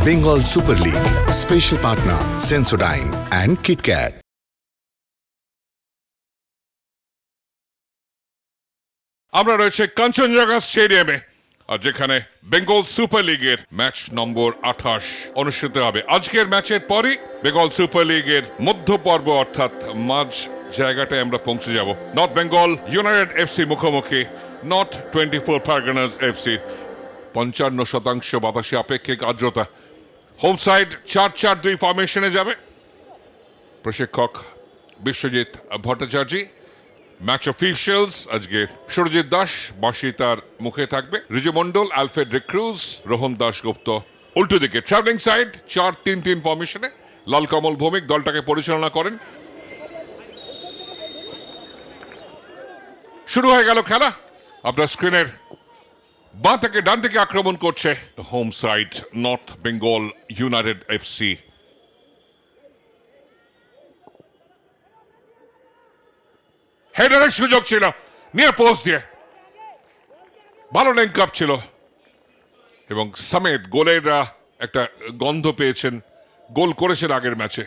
Bengal Super League. Special partner Sensodyne and KitKat. আমরা রয়েছে কাঞ্চনজঙ্ঘা স্টেডিয়ামে আর যেখানে বেঙ্গল সুপার লিগের ম্যাচ নম্বর 28 অনুষ্ঠিত হবে। আজকের ম্যাচের পরই বেঙ্গল সুপার লিগের মধ্য পর্ব অর্থাৎ মাঝ জায়গাটায় আমরা পৌঁছে যাব। নর্থ বেঙ্গল ইউনাইটেড এফসি মুখোমুখি নর্থ 24 পারগনাস এফসি। 55% বাতাসে আপেক্ষিক আর্দ্রতা। হোম সাইড 4-4-2 ফরমেশনে যাবে। প্রশিক্ষক বিশ্বজিৎ ভট্টাচার্য। ম্যাচ অফিশিয়ালস আজকে সুরজিৎ দাস বাঁশি তার মুখে থাকবে, রিজু মন্ডল, আলফ্রেড রিক্রুজ, রোহন দাশগুপ্ত। উল্টো দিকে ট্রাভেলিং সাইড 4-3-3 ফরমেশনে লালকমল ভৌমিক দলটাকে পরিচালনা করেন। শুরু হয়ে গেল খেলা। আপনার স্ক্রিনের বাঁ থেকে ডান দিকে আক্রমণ করছে home side North Bengal United FC. হেডারের সুযোগ ছিল নিয়ে পোস্ট দিয়ে, ভালো লিঙ্ক আপ ছিল এবং সমেত গোলের একটা গন্ধ পেয়েছেন। গোল করেছেন আগের ম্যাচে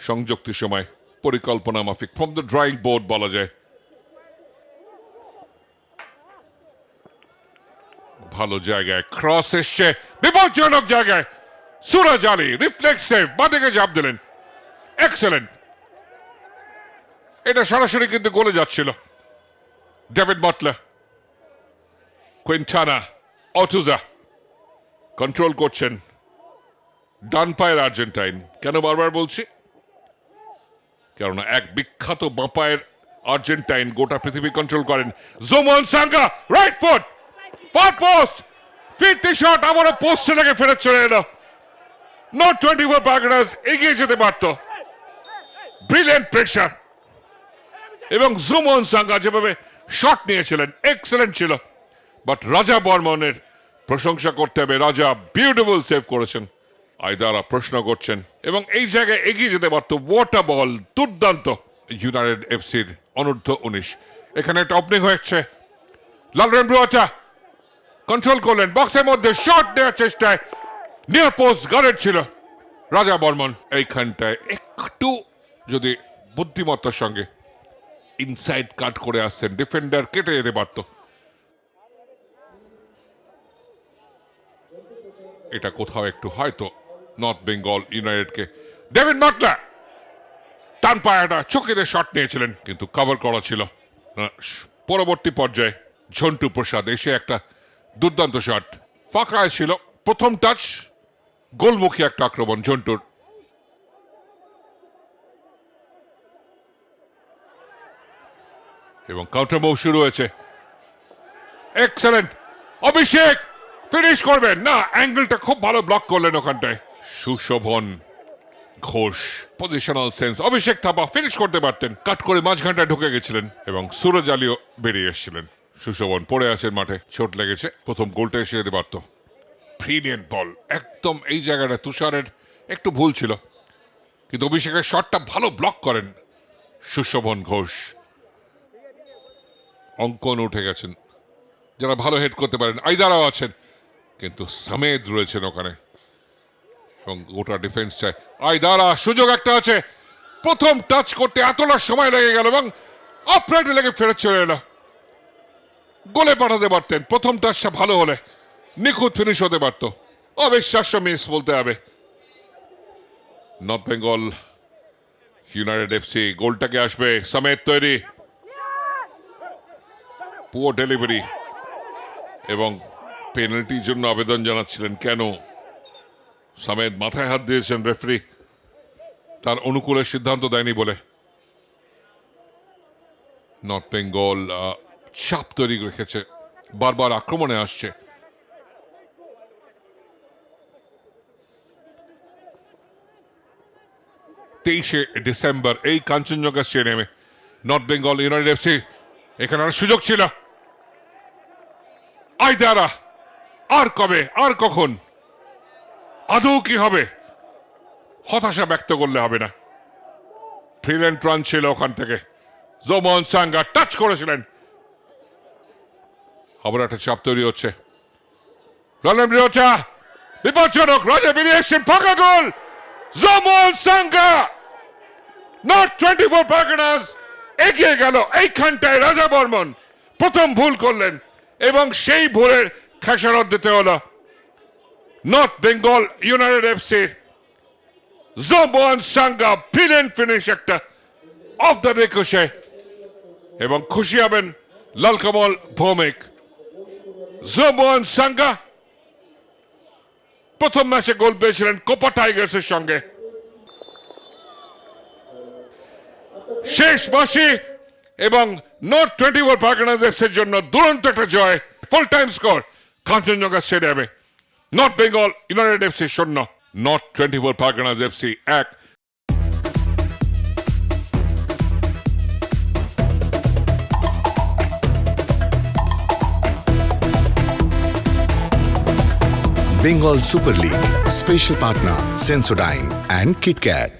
সংযুক্তির সময়, পরিকল্পনা মাফিক, ফ্রম দ্য ড্রয়িং বোর্ড বলা যায়। ভালো জায়গায় ক্রস এসছে, বিপজ্জনক জায়গায় সুরজ আলী রিফ্লেক্সে বাঁদিকে চাপ দিলেন, এক্সেলেন্ট। এটা সরাসরি কিন্তু গোলে যাচ্ছিল। ডেভিড বাটলার, কুইন্টানা, অটুজা কন্ট্রোল করছেন ডান পায়ের আর্জেন্টাইন। কেন বারবার বলছি? কেননা এক বিখ্যাত বাঁ পায়ের আর্জেন্টাইন গোটা পৃথিবী কন্ট্রোল করেন। Jomon Sanga right foot, far post, ফিরতি শট, আবারও পোস্টে লেগে ফেরত চলে এলো। নর্থ 24 পারগনাস এগিয়ে যেতে পারত। ব্রিলিয়েন্ট প্রেসার এবং জুমন সাঙ্গা যেভাবে শট নিয়েছিলেন এক্সেলেন্ট ছিল। বাট রাজা বর্মনের প্রশংসা করতে হবে, রাজা বিউটিফুল সেভ করেছেন। আইদারা প্রশ্ন করছেন এবং এই জায়গায় এগিয়ে যেতে পারত। ওয়াটার বল দুর্দান্ত ইউনাইটেড এফসির অনূর্ধ্ব 19। এখানে একটা ওপেনিং হয়েছে, লালরেন ব্রুয়াটা কন্ট্রোল করলেন, বক্সের মধ্যে শট নেওয়ার চেষ্টায় নিয়ার পোস্ট গার্ডেড ছিল রাজা বর্মন। এইখানটায় একটু যদি বুদ্ধিমত্তার সঙ্গে ইনসাইড কাট করে আসছেন, ডিফেন্ডার কেটে যেতে পারত। এটা কোথাও একটু হয়তো নর্থ বেঙ্গল ইউনাইটেডকে ডেভিড বাটলার টান পায়াটা চকিতে শট নিয়েছিলেন কিন্তু কভার করা ছিল। পরবর্তী পর্যায়ে ঝন্টু প্রসাদ এসে একটা দুর্দান্ত শট, ফাঁকায় ছিল, প্রথম টাচ, গোলমুখী একটা আক্রমণ ঝন্টুর। এবং কাউন্টার মুভ শুরু হয়েছে, এক্সেলেন্ট। অভিষেক ফিনিশ করবেন না, অ্যাঙ্গেলটা খুব ভালো ব্লক করলেন ওখানটায় সুশোভন ঘোষ। পজিশনাল সেন্স, অভিষেক থাপা ফিনিশ করতে পারতেন, কাট করে মাঝখানটায় ঢুকে গেছিলেন এবং সুরজ আলীও বেরিয়ে এসেছিলেন। সুশোভন পড়ে আছেন মাঠে, চোট লেগেছে, প্রথম গোলটা এসে যেতে পারত। ব্রিলিয়েন্ট বল একদম এই জায়গাটা। তুষারের একটু ভুল ছিল কিন্তু অভিষেকের শটটা ভালো ব্লক করেন সুশোভন ঘোষ। অঙ্কন উঠে গেছেন, যারা ভালো হেড করতে পারেন আইদারাও আছেন, কিন্তু সমেত রয়েছেন ওখানে এবং গোটা ডিফেন্স চায়। আইদারা সুযোগ একটা আছে, প্রথম টাচ করতে এতটা সময় লেগে গেল এবং আপরাইটে লেগে ফেরত চলে এলো। গোলে পাঠাতে পারতেন, প্রথম টাচটা ভালো হলে নিখুঁত ফিনিশ হতে পারত। অবিশ্বাস্য মিস বলতে হবে। নর্থ বেঙ্গল ইউনাইটেড এফসি গোলটাকে আসবে, সমেত তৈরি, পুয়ার ডেলিভারি এবং পেনাল্টির জন্য আবেদন জানাচ্ছিলেন। কেন? সমেত মাথায় হাত দিয়েছেন, রেফারি তার অনুকূলে সিদ্ধান্ত দেয়নি বলে। নর্থ বেঙ্গল চাপ তৈরি রেখেছে, বারবার আক্রমণে আসছে। ডিসেম্বর এই কাঞ্চনজঙ্ঘা স্টেডিয়ামে নর্থ বেঙ্গল ইউনাইটেড এফসি, এখানে আর সুযোগ ছিল। আইদারা আর কবে, আর কখন, আদৌ কি হবে? হতাশা ব্যক্ত করলে হবে না। ব্রিলিয়েন্ট রান ছিল ওখান থেকে, জোমন সাঙ্গা টাচ করেছিলেন। আবার একটা চাপ তৈরি হচ্ছে, বিপজ্জনক, রাজা বেরিয়ে এসছেন, ফাঁকা গোল, জমল সাঙ্গা। নর্থ 24 পারগনাস এগিয়ে গেল। এইখানটায় রাজা বর্মন প্রথম ভুল করলেন এবং সেই ভুলের খেসারত দিতে হলো নর্থ বেঙ্গল ইউনাইটেড এফসির জমল সাঙ্গা। ব্রিলিয়েন্ট ফিনিশ একটা অফ দ্য রিকোশে, এবং খুশি হবেন লালকমল ভৌমিক। জমল সাঙ্গা প্রথম ম্যাচে গোল পেয়েছিলেন কোপা টাইগার্সের সঙ্গে। শেষ বাঁশি এবং নর্থ 24 পারগনাস এফসির জন্য দুরন্ত একটা জয়। ফুল টাইম স্কোর কাঞ্চনজঙ্ঘা স্টেডিয়ামে। North Bengal United FC 0, north 24 Parganas FC 1। Bengal Super League. Special partner Sensodyne and KitKat.